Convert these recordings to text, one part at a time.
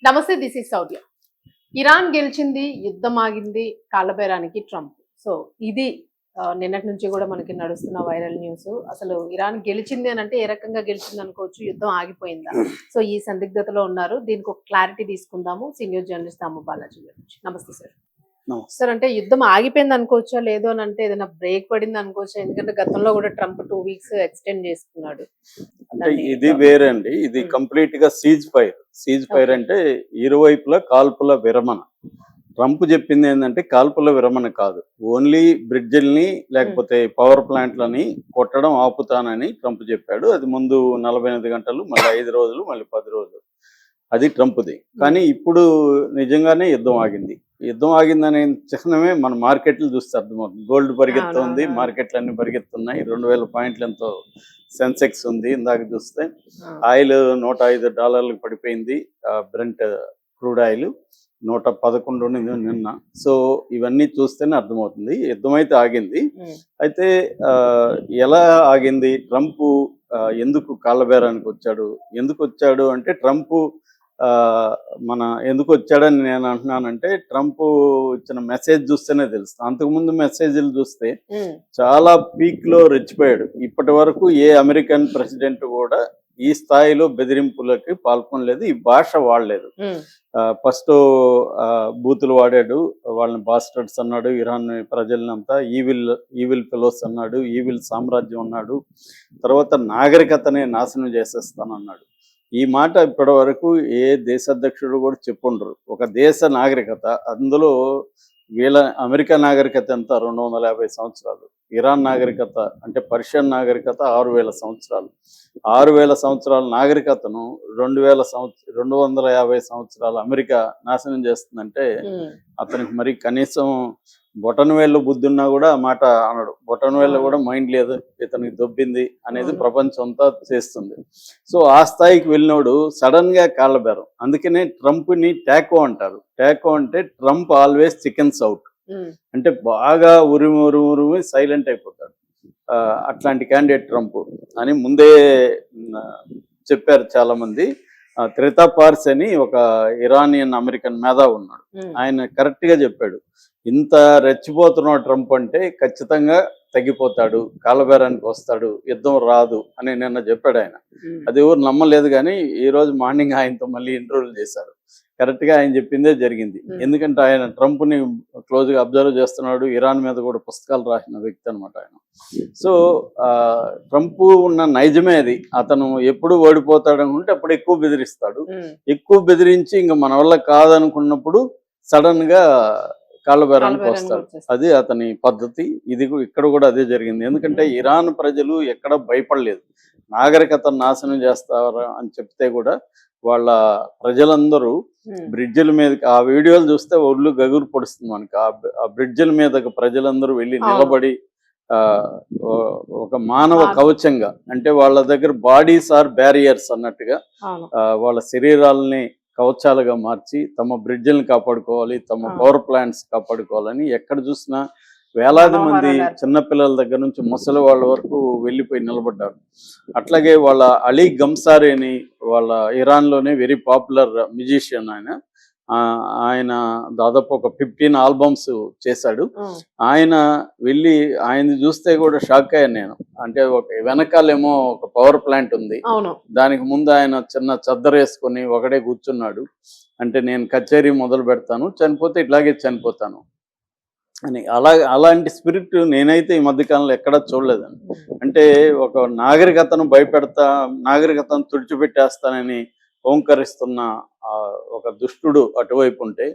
నమస్తే, this is Sourya. Iran గెలిచింది, యుద్ధం ఆగింది, కాళ్ళబేరానికి ట్రంప్. సో ఇది నిన్నటి నుంచి కూడా మనకి నడుస్తున్న వైరల్ న్యూస్. అసలు ఇరాన్ గెలిచింది అని అంటే ఏ రకంగా గెలిచింది అనుకోవచ్చు, యుద్ధం ఆగిపోయిందా? సో ఈ సందిగ్ధతలో ఉన్నారు. దీనికి ఒక క్లారిటీ తీసుకుందాము సీనియర్ జర్నలిస్ట్ అమ్మ బాలాజీ గారి నుంచి. నమస్తే సార్. సార్, అంటే యుద్ధం ఆగిపోయింది అనుకోవచ్చా, లేదు అని అంటే ఏదైనా బ్రేక్ పడింది అనుకోవచ్చా? ఎందుకంటే గతంలో కూడా ట్రంప్ 2 వీక్స్ ఎక్స్టెండ్ చేసుకున్నాడు. అంటే ఇది వేరే అండి. ఇది కంప్లీట్ గా సీజ్ ఫైర్ అంటే ఇరువైపులా కాల్పుల విరమణ. ట్రంప్ చెప్పింది ఏంటంటే కాల్పుల విరమణ కాదు, ఓన్లీ బ్రిడ్జిల్ని లేకపోతే పవర్ ప్లాంట్లని కొట్టడం ఆపుతానని ట్రంప్ చెప్పాడు. అది ముందు 48 గంటలు, మళ్ళీ 5 రోజులు, మళ్ళీ 10 రోజులు, అది ట్రంప్ది. కానీ ఇప్పుడు నిజంగానే యుద్ధం ఆగింది. యుద్ధం ఆగిందనే చిహ్నమే మన మార్కెట్లు చూస్తే అర్థమవుతుంది. గోల్డ్ పరిగెత్తుంది, మార్కెట్లు అన్ని పరిగెత్తున్నాయి. 2000 పాయింట్లు ఎంతో సెన్సెక్స్ ఉంది. ఇందాక చూస్తే ఆయిల్ $105 పడిపోయింది. బ్రెంట్ క్రూడ్ ఆయిల్ 111 ఉండింది నిన్న. సో ఇవన్నీ చూస్తేనే అర్థమవుతుంది యుద్ధం అయితే ఆగింది. అయితే ఎలా ఆగింది? ట్రంప్ ఎందుకు కాళ్ళబేరానికి వచ్చాడు? ఎందుకు వచ్చాడు అంటే ట్రంప్ ఎందుకు వచ్చాడని నేను అంటున్నానంటే, ట్రంప్ ఇచ్చిన మెసేజ్ చూస్తేనే తెలుస్తుంది. అంతకుముందు మెసేజ్లు చూస్తే చాలా పీక్ లో రెచ్చిపోయాడు. ఇప్పటి వరకు ఏ అమెరికన్ ప్రెసిడెంట్ కూడా ఈ స్థాయిలో బెదిరింపులకి పాల్గొనలేదు, ఈ భాష వాడలేదు. ఫస్ట్ బూతులు వాడాడు, వాళ్ళని బాస్టర్డ్స్ అన్నాడు, ఇరాన్ ప్రజలనంతా ఈవిల్ ఫెలోస్ అన్నాడు, ఈవిల్ సామ్రాజ్యం అన్నాడు. తర్వాత నాగరికతనే నాశనం చేసేస్తానన్నాడు. ఈ మాట ఇప్పటి వరకు ఏ దేశాధ్యక్షుడు కూడా చెప్పుండరు. ఒక దేశ నాగరికత, అందులో అమెరికా నాగరికత ఎంత 250 సంవత్సరాలు, ఇరాన్ నాగరికత అంటే పర్షియన్ నాగరికత 6000 సంవత్సరాలు. 6000 సంవత్సరాల నాగరికతను 250 సంవత్సరాలు అమెరికా నాశనం చేస్తుందంటే అతనికి మరి కనీసం బొటనవేళ్ళు బుద్ధి ఉన్నా కూడా ఆ మాట అనడు. బొటనవేళ్ళు కూడా మైండ్ లేదు, ఇతనికి దొబ్బింది అనేది ప్రపంచం అంతా చేస్తుంది. సో ఆ స్థాయికి వెళ్ళినోడు సడన్ గా కాళ్ళబేరం. అందుకనే ట్రంప్ ని టాకో అంటారు. టాకో అంటే ట్రంప్ ఆల్వేస్ చికెన్స్ అవుట్, అంటే బాగా ఉరిమి సైలెంట్ అయిపోతాడు. అట్లాంటి క్యాండిడేట్ ట్రంప్ అని ముందే చెప్పారు చాలా మంది. త్రితా పార్స్ అని ఒక ఇరానియన్ అమెరికన్ మేధావి ఉన్నాడు. ఆయన కరెక్ట్ గా చెప్పాడు, ఇంత రెచ్చిపోతున్నాడు ట్రంప్ అంటే ఖచ్చితంగా తగ్గిపోతాడు, కాళ్ళబేరానికి వస్తాడు, యుద్ధం రాదు అని నిన్న చెప్పాడు ఆయన. అది ఎవరు నమ్మలేదు. కానీ ఈ రోజు మార్నింగ్ ఆయనతో మళ్ళీ ఇంటర్వ్యూలు చేశారు. కరెక్ట్ గా ఆయన చెప్పిందే జరిగింది. ఎందుకంటే ఆయన ట్రంప్ ని క్లోజ్ గా అబ్జర్వ్ చేస్తున్నాడు, ఇరాన్ మీద కూడా పుస్తకాలు రాసిన వ్యక్తి అనమాట ఆయన. సో ట్రంప్ ఉన్న నైజమే అది. అతను ఎప్పుడు ఓడిపోతాడు అనుకుంటే అప్పుడు ఎక్కువ బెదిరిస్తాడు. ఎక్కువ బెదిరించి ఇంకా మన వల్ల కాదనుకున్నప్పుడు సడన్ గా కాళ్ళబేరానికి వస్తాడు. అది అతని పద్ధతి. ఇక్కడ కూడా అదే జరిగింది. ఎందుకంటే ఇరాన్ ప్రజలు ఎక్కడ భయపడలేదు. నాగరికత నాశనం చేస్తారా అని చెప్తే కూడా వాళ్ళ ప్రజలందరూ బ్రిడ్జిల మీద, ఆ వీడియోలు చూస్తే ఒళ్ళు గగురు పొడుస్తుంది మనకి. ఆ బ్రిడ్జిల మీద ప్రజలందరూ వెళ్ళి నిలబడి ఒక మానవ కవచంగా, అంటే వాళ్ళ దగ్గర బాడీస్ ఆర్ బ్యారియర్స్ అన్నట్టుగా వాళ్ళ శరీరాలని కవచాలుగా మార్చి తమ బ్రిడ్జిల్ని కాపాడుకోవాలి, తమ పవర్ ప్లాంట్స్ కాపాడుకోవాలని ఎక్కడ చూసినా వేలాది మంది చిన్నపిల్లల దగ్గర నుంచి ముసలి వాళ్ళ వరకు వెళ్ళిపోయి నిలబడ్డారు. అట్లాగే వాళ్ళ అలీ గంసారీ అని, వాళ్ళ ఇరాన్లోనే వెరీ పాపులర్ మ్యూజిషియన్ ఆయన దాదాపు ఒక 15 ఆల్బమ్స్ చేశాడు. ఆయన చూస్తే కూడా షాక్ అయ్యాను నేను. అంటే ఒక వెనకాలేమో ఒక పవర్ ప్లాంట్ ఉంది, దానికి ముందు ఆయన చిన్న చద్దరు వేసుకొని ఒకడే కూర్చున్నాడు. అంటే నేను కచేరీ మొదలు పెడతాను, చనిపోతే ఇట్లాగే చనిపోతాను అని. అలాంటి స్పిరిట్ నేనైతే ఈ మధ్యకాలంలో ఎక్కడా చూడలేదండి. అంటే ఒక నాగరికతను తుడిచిపెట్టేస్తానని ఓంకరిస్తున్న ఒక దుష్టుడు అటువైపు ఉంటే,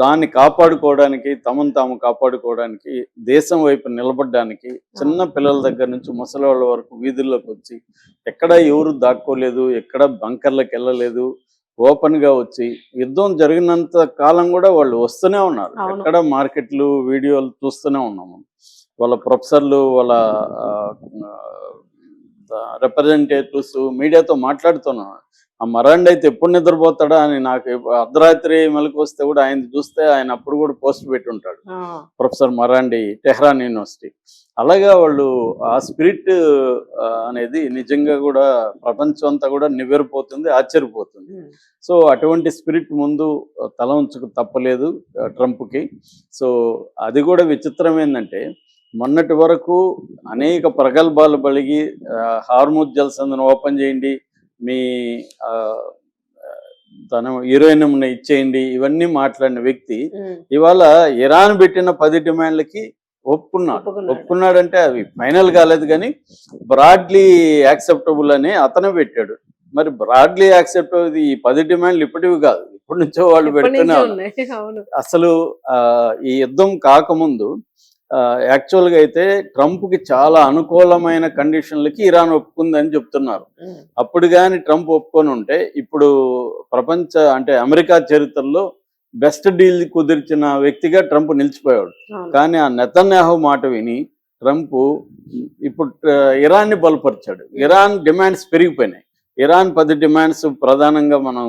దాన్ని కాపాడుకోవడానికి, తమను తాము కాపాడుకోవడానికి, దేశం వైపు నిలబడడానికి చిన్న పిల్లల దగ్గర నుంచి ముసలి వాళ్ళ వరకు వీధుల్లోకి వచ్చి ఎక్కడ ఎవరు దాక్కోలేదు, ఎక్కడ బంకర్లకు వెళ్ళలేదు, ఓపెన్ గా వచ్చి యుద్ధం జరిగినంత కాలం కూడా వాళ్ళు వస్తూనే ఉన్నారు. ఎక్కడ మార్కెట్లు వీడియోలు చూస్తూనే ఉన్నాము. వాళ్ళ ప్రొఫెసర్లు, వాళ్ళ రిప్రజెంటేటివ్స్ మీడియాతో మాట్లాడుతున్నారు. ఆ మరాండి అయితే ఎప్పుడు నిద్రపోతాడా అని నాకు అర్ధరాత్రి మెలకు వస్తే కూడా ఆయన చూస్తే ఆయన అప్పుడు కూడా పోస్ట్ పెట్టి ఉంటాడు, ప్రొఫెసర్ మరాండి, టెహ్రాన్ యూనివర్సిటీ. అలాగా వాళ్ళు ఆ స్పిరిట్ అనేది నిజంగా కూడా ప్రపంచం అంతా కూడా నివ్వెరపోతుంది, ఆశ్చర్యపోతుంది. సో అటువంటి స్పిరిట్ ముందు తల ఉంచుకు తప్పలేదు ట్రంప్కి. సో అది కూడా విచిత్రం ఏంటంటే మొన్నటి వరకు అనేక ప్రగల్భాలు పలిగి హార్ముజ్ జలసంధిని ఓపెన్ చేయండి, మీ తన యురేనియంని ఇచ్చేయండి, ఇవన్నీ మాట్లాడిన వ్యక్తి ఇవాళ ఇరాన్ పెట్టిన 10 డిమాండ్లకి ఒప్పుకున్నాడంటే అవి ఫైనల్ కాలేదు కానీ బ్రాడ్లీ యాక్సెప్టబుల్ అని అతనే పెట్టాడు. మరి బ్రాడ్లీ యాక్సెప్టబుల్ ఈ 10 డిమాండ్లు ఇప్పటివి కాదు, ఇప్పటి నుంచో వాళ్ళు పెడుతున్నారు. అసలు ఈ యుద్ధం కాకముందు యాక్చువల్గా అయితే ట్రంప్కి చాలా అనుకూలమైన కండిషన్లకి ఇరాన్ ఒప్పుకుందని చెప్తున్నారు. అప్పుడు కానీ ట్రంప్ ఒప్పుకొని ఉంటే ఇప్పుడు అంటే అమెరికా చరిత్రలో బెస్ట్ డీల్ కుదిర్చిన వ్యక్తిగా ట్రంప్ నిలిచిపోయాడు. కానీ ఆ నెతన్యాహు మాట విని ట్రంప్ ఇప్పుడు ఇరాన్ని బలపరిచాడు. ఇరాన్ డిమాండ్స్ పెరిగిపోయినాయి. ఇరాన్ 10 డిమాండ్స్ ప్రధానంగా మనం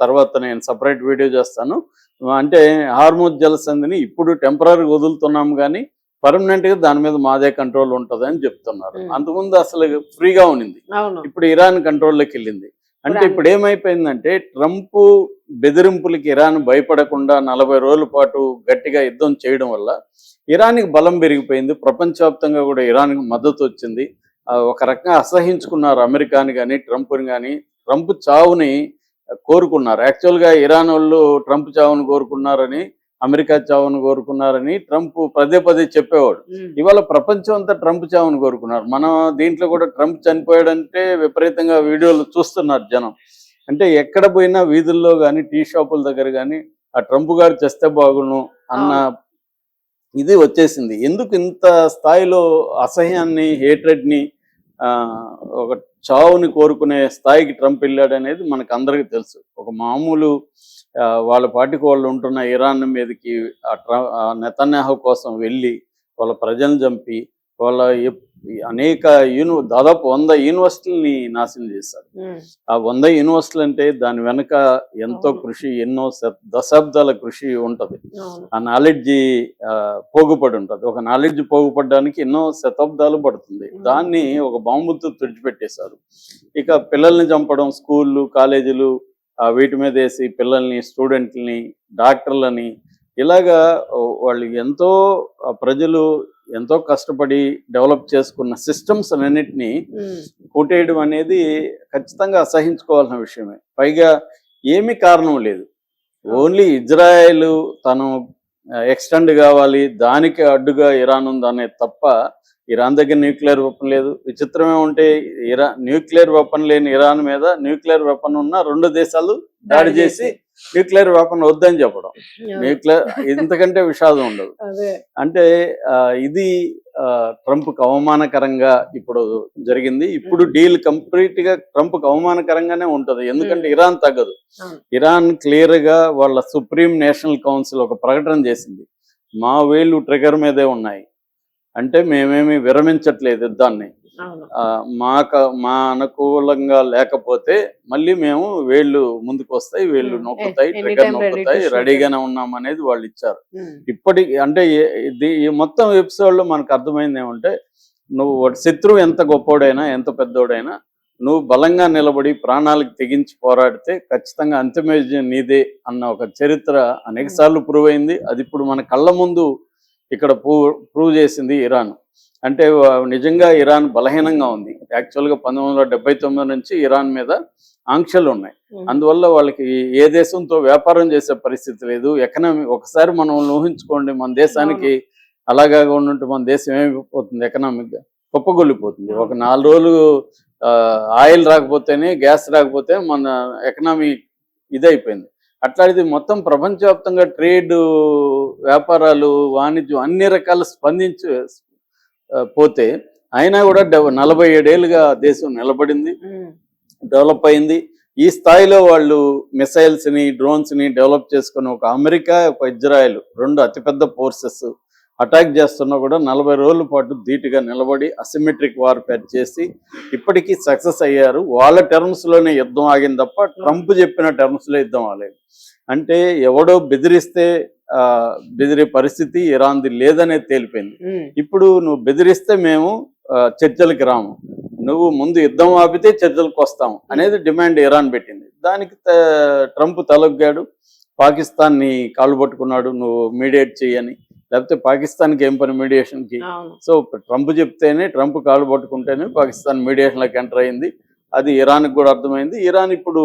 తర్వాత నేను సపరేట్ వీడియో చేస్తాను. అంటే హార్ముజ్ జలసంధిని ఇప్పుడు టెంపరీ వదులుతున్నాము కానీ పర్మనెంట్గా దాని మీద మాదే కంట్రోల్ ఉంటుంది అని చెప్తున్నారు. అంతకుముందు అసలు ఫ్రీగా ఉన్నింది, ఇప్పుడు ఇరాన్ కంట్రోల్లోకి వెళ్ళింది. అంటే ఇప్పుడు ఏమైపోయిందంటే ట్రంప్ బెదిరింపులకి ఇరాన్ భయపడకుండా 40 రోజుల పాటు గట్టిగా యుద్ధం చేయడం వల్ల ఇరాన్కి బలం పెరిగిపోయింది. ప్రపంచవ్యాప్తంగా కూడా ఇరాన్కి మద్దతు వచ్చింది. ఒక రకంగా అసహించుకున్నారు అమెరికాని కానీ ట్రంప్ని కానీ. ట్రంప్ చావుని కోరుకున్నారు. యాక్చువల్గా ఇరాన్ వాళ్ళు ట్రంప్ చావును కోరుకున్నారని, అమెరికా చావును కోరుకున్నారని ట్రంప్ పదే చెప్పేవాడు. ఇవాళ ప్రపంచం అంతా ట్రంప్ చావును కోరుకున్నారు. మన దీంట్లో కూడా ట్రంప్ చనిపోయాడంటే విపరీతంగా వీడియోలు చూస్తున్నారు జనం. అంటే ఎక్కడ పోయినా వీధుల్లో కానీ టీ షాపుల దగ్గర కానీ ఆ ట్రంప్ గారు చేస్తే బాగును అన్న ఇది వచ్చేసింది. ఎందుకు ఇంత స్థాయిలో అసహ్యాన్ని, హేట్రెడ్ని, ఒక చావుని కోరుకునే స్థాయికి ట్రంప్ వెళ్ళాడు అనేది మనకు అందరికీ తెలుసు. ఒక మామూలు వాళ్ళ పార్టీకి వాళ్ళు ఉంటున్న ఇరాన్ మీదకి నెతన్యాహు కోసం వెళ్ళి వాళ్ళ ప్రజలను చంపి వాళ్ళ అనేక దాదాపు 100 యూనివర్సిటీలని నాశనం చేశారు. ఆ 100 యూనివర్సిటీలు అంటే దాని వెనక ఎంతో కృషి, ఎన్నో దశాబ్దాల కృషి ఉంటది. ఆ నాలెడ్జి పోగుపడి ఉంటది. ఒక నాలెడ్జ్ పోగుపడడానికి ఎన్నో శతాబ్దాలు పడుతుంది. దాన్ని ఒక బాంబుతో తుడిచిపెట్టేశారు. ఇక పిల్లల్ని చంపడం, స్కూళ్ళు, కాలేజీలు వీటి మీద వేసి పిల్లల్ని, స్టూడెంట్లని, డాక్టర్లని, ఇలాగా వాళ్ళు ఎంతో ప్రజలు ఎంతో కష్టపడి డెవలప్ చేసుకున్న సిస్టమ్స్ అన్నిటినీ కొట్టేయడం అనేది ఖచ్చితంగా అసహించుకోవాల్సిన విషయమే. పైగా ఏమీ కారణం లేదు, ఓన్లీ ఇజ్రాయెల్ తను ఎక్స్టెండ్ కావాలి, దానికి అడ్డుగా ఇరాన్ ఉందనే తప్ప ఇరాన్ దగ్గర న్యూక్లియర్ వెపన్ లేదు. విచిత్రం ఏమంటే న్యూక్లియర్ వెపన్ లేని ఇరాన్ మీద న్యూక్లియర్ వెపన్ ఉన్న 2 దేశాలు దాడి చేసి న్యూక్లియర్ వెపన్ వద్దని చెప్పడం. న్యూక్లియర్ ఇంతకంటే విషాదం ఉండదు. అంటే ఇది ట్రంప్కి అవమానకరంగా ఇప్పుడు జరిగింది. ఇప్పుడు డీల్ కంప్లీట్ గా ట్రంప్కి అవమానకరంగానే ఉంటది. ఎందుకంటే ఇరాన్ తగ్గదు. ఇరాన్ క్లియర్ గా వాళ్ళ సుప్రీం నేషనల్ కౌన్సిల్ ఒక ప్రకటన చేసింది, మా వేళ్ళు ట్రిగర్ మీదే ఉన్నాయి, అంటే మేమేమి విరమించట్లేదు యుద్ధాన్ని, మా అనుకూలంగా లేకపోతే మళ్ళీ మేము వేళ్ళు ముందుకు వస్తాయి, వేళ్ళు నొక్కుతాయి, ట్రిగర్ నొక్కుతాయి, రెడీగానే ఉన్నాం అనేది వాళ్ళు ఇచ్చారు. ఇప్పటికి అంటే ఈ మొత్తం ఎపిసోడ్ లో మనకు అర్థమైంది ఏమంటే, నువ్వు శత్రువు ఎంత గొప్పోడైనా, ఎంత పెద్దోడైనా, నువ్వు బలంగా నిలబడి ప్రాణాలకు తెగించి పోరాడితే ఖచ్చితంగా అంతిమవిజయం నీదే అన్న ఒక చరిత్ర అనేక సార్లు ప్రూవ్ అయింది. అది ఇప్పుడు మన కళ్ళ ముందు ఇక్కడ ప్రూవ్ చేసింది ఇరాన్. అంటే నిజంగా ఇరాన్ బలహీనంగా ఉంది. యాక్చువల్గా 1979 నుంచి ఇరాన్ మీద ఆంక్షలు ఉన్నాయి. అందువల్ల వాళ్ళకి ఏ దేశంతో వ్యాపారం చేసే పరిస్థితి లేదు. ఎకనామీ ఒకసారి మనం ఊహించుకోండి, మన దేశానికి అలాగా ఉన్నట్టు మన దేశం ఏమైపోతుంది, ఎకనామిక్గా కుప్పగొల్లిపోతుంది. ఒక 4 రోజులు ఆయిల్ రాకపోతేనే, గ్యాస్ రాకపోతే మన ఎకనామీ ఇదైపోయింది. అట్లాంటిది మొత్తం ప్రపంచవ్యాప్తంగా ట్రేడ్, వ్యాపారాలు, వాణిజ్యం అన్ని రకాలు స్పందించి పోతే అయినా కూడా 47 ఏళ్ళుగా దేశం నిలబడింది, డెవలప్ అయింది. ఈ స్థాయిలో వాళ్ళు మిసైల్స్ని, డ్రోన్స్ని డెవలప్ చేసుకుని ఒక అమెరికా, ఒక ఇజ్రాయెల్ 2 అతిపెద్ద ఫోర్సెస్ అటాక్ చేస్తున్నా కూడా 40 రోజుల పాటు ధీటుగా నిలబడి అసిమెట్రిక్ వార్ఫేర్ చేసి ఇప్పటికీ సక్సెస్ అయ్యారు. వాళ్ళ టర్మ్స్ లోనే యుద్ధం ఆగింది తప్ప ట్రంప్ చెప్పిన టర్మ్స్ లో యుద్ధం ఆగలేదు. అంటే ఎవడో బెదిరిస్తే బెదిరే పరిస్థితి ఇరాన్ది లేదనేది తేలిపోయింది. ఇప్పుడు నువ్వు బెదిరిస్తే మేము చర్చలకి రాము, నువ్వు ముందు యుద్ధం ఆపితే చర్చలకు వస్తాం అనేది డిమాండ్ ఇరాన్ పెట్టింది. దానికి ట్రంప్ తలొగ్గాడు, పాకిస్తాన్ని కాళ్ళు పట్టుకున్నాడు, నువ్వు మీడియేట్ చేయని. లేకపోతే పాకిస్తాన్కి ఏం పని మీడియేషన్కి? సో ట్రంప్ చెప్తేనే, ట్రంప్ కాళ్ళు పట్టుకుంటేనే పాకిస్తాన్ మీడియేషన్లోకి ఎంటర్ అయింది. అది ఇరాన్కి కూడా అర్థమైంది. ఇరాన్ ఇప్పుడు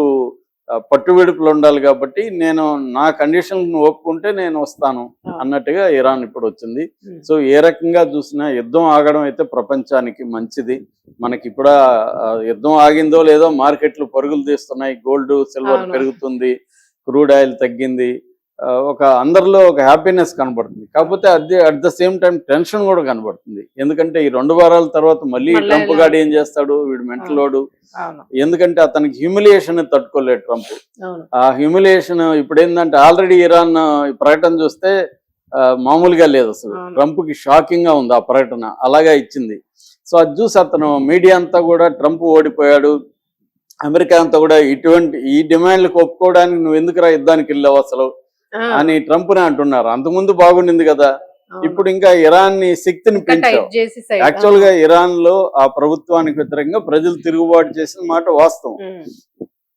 పట్టువిడుపులు ఉండాలి కాబట్టి నేను నా కండిషన్ ఒప్పుకుంటే నేను వస్తాను అన్నట్టుగా ఇరాన్ ఇప్పుడు వచ్చింది. సో ఏ రకంగా చూసినా యుద్ధం ఆగడం అయితే ప్రపంచానికి మంచిది. మనకి ఇప్పుడు యుద్ధం ఆగిందో లేదో మార్కెట్లు పరుగులు తీస్తున్నాయి, గోల్డ్ సిల్వర్ పెరుగుతుంది, క్రూడ్ ఆయిల్ తగ్గింది, అందరిలో ఒక హ్యాపీనెస్ కనబడుతుంది. కాకపోతే at the same time tension కూడా కనబడుతుంది. ఎందుకంటే ఈ 2 వారాల తర్వాత మళ్ళీ ట్రంప్ గాడు ఏం చేస్తాడు, వీడు మెంటలోడు. ఎందుకంటే అతనికి హ్యూమిలియేషన్ తట్టుకోలేడు ట్రంప్. ఆ హ్యూమిలియేషన్ ఇప్పుడు ఏంటంటే ఆల్రెడీ ఇరాన్ ప్రకటన చూస్తే మామూలుగా లేదు అసలు. ట్రంప్ కి షాకింగ్ గా ఉంది ఆ ప్రకటన, అలాగా ఇచ్చింది. సో అది చూసి అతను మీడియా అంతా కూడా ట్రంప్ ఓడిపోయాడు, అమెరికా అంతా కూడా ఈ డిమాండ్లకు ఒప్పుకోవడానికి నువ్వు ఎందుకురా యుద్ధానికి వెళ్ళావు అసలు అని ట్రంప్ ని అంటున్నారు. అంతకుముందు బాగుండింది కదా, ఇప్పుడు ఇంకా ఇరాన్ ని శక్తిని పెంచావు. యాక్చువల్ గా ఇరాన్ లో ఆ ప్రభుత్వానికి వ్యతిరేకంగా ప్రజలు తిరుగుబాటు చేసిన మాట వాస్తవం.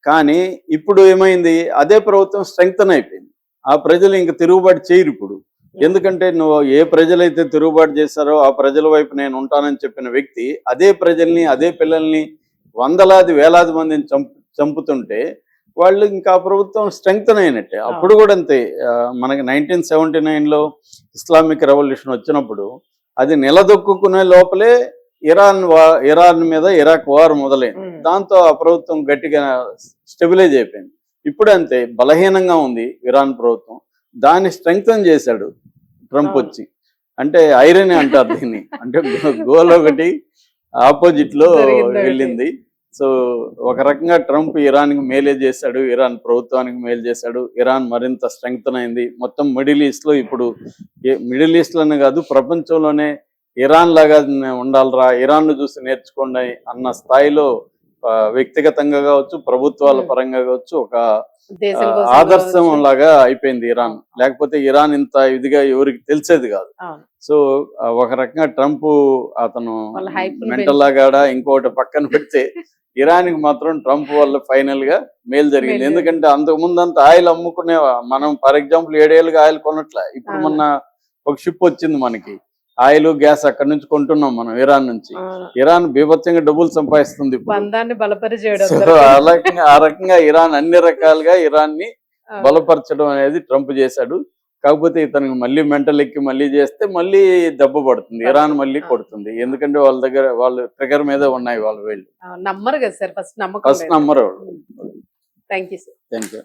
కానీ ఇప్పుడు ఏమైంది, అదే ప్రభుత్వం స్ట్రెంగ్తన్ అయిపోయింది. ఆ ప్రజలు ఇంకా తిరుగుబాటు చేయరు ఇప్పుడు. ఎందుకంటే నువ్వు ఏ ప్రజలైతే తిరుగుబాటు చేశారో ఆ ప్రజల వైపు నేను ఉంటానని చెప్పిన వ్యక్తి అదే ప్రజల్ని, అదే పిల్లల్ని, వందలాది వేలాది మందిని చంపుతుంటే వాళ్ళు ఇంకా ప్రభుత్వం స్ట్రెంగ్తన్ అయినట్టే. అప్పుడు కూడా అంతే. మనకి 1979లో ఇస్లామిక్ రెవల్యూషన్ వచ్చినప్పుడు అది నిలదొక్కునే లోపలే ఇరాన్ మీద ఇరాక్ వార్ మొదలైంది. దాంతో ఆ ప్రభుత్వం గట్టిగా స్టెబిలైజ్ అయిపోయింది. ఇప్పుడు అంతే, బలహీనంగా ఉంది ఇరాన్ ప్రభుత్వం. దాన్ని స్ట్రెంగ్తన్ చేశాడు ట్రంప్ వచ్చి. అంటే ఐరన్ అంటారు దీన్ని, అంటే గోల్ ఒకటి ఆపోజిట్ లో వెళ్ళింది. సో ఒక రకంగా ట్రంప్ ఇరాన్కి మేలే చేశాడు, ఇరాన్ ప్రభుత్వానికి మేలు చేశాడు. ఇరాన్ మరింత స్ట్రెంగ్తన్ అయింది. మొత్తం మిడిల్ ఈస్ట్ లో ఇప్పుడు, మిడిల్ ఈస్ట్ లోనే కాదు ప్రపంచంలోనే ఇరాన్ లాగా ఉండాలరా, ఇరాన్ ను చూసి నేర్చుకోండి అన్న స్థాయిలో వ్యక్తిగతంగా కావచ్చు, ప్రభుత్వాల పరంగా కావచ్చు, ఒక ఆదర్శం లాగా అయిపోయింది ఇరాన్. లేకపోతే ఇరాన్ ఇంత ఇదిగా ఎవరికి తెలిసేది కాదు. సో ఒక రకంగా ట్రంప్ అతను మెంటల్ లాగాడా ఇంకోటి పక్కన పెడితే ఇరాన్కి మాత్రం ట్రంప్ వల్ల ఫైనల్ గా మేలు జరిగింది. ఎందుకంటే అంతకు ముందు అంత ఆయిల్ అమ్ముకునే మనం, ఫర్ ఎగ్జాంపుల్ 7 ఏళ్ళుగా ఆయిల్ కొనట్లే. ఇప్పుడు మొన్న ఒక షిప్ వచ్చింది మనకి, ఆయిల్ గ్యాస్ అక్కడి నుంచి కొంటున్నాం మనం ఇరాన్ నుంచి. ఇరాన్ బీభత్సంగా డబ్బులు సంపాదిస్తుంది ఇప్పుడు. ఆ రకంగా ఇరాన్ అన్ని రకాలుగా ఇరాన్ ని బలపరచడం అనేది ట్రంప్ చేశాడు. కాకపోతే ఇతనికి మళ్ళీ మెంటల్ ఎక్కి మళ్ళీ చేస్తే మళ్ళీ దెబ్బ పడుతుంది, ఇరాన్ మళ్ళీ కొడుతుంది. ఎందుకంటే వాళ్ళ దగ్గర వాళ్ళు ట్రిగర్ మీద ఉన్నాయి వాళ్ళ వీళ్ళు. నమ్మరు కదా సార్, ఫస్ట్ నమ్మరు. Thank you.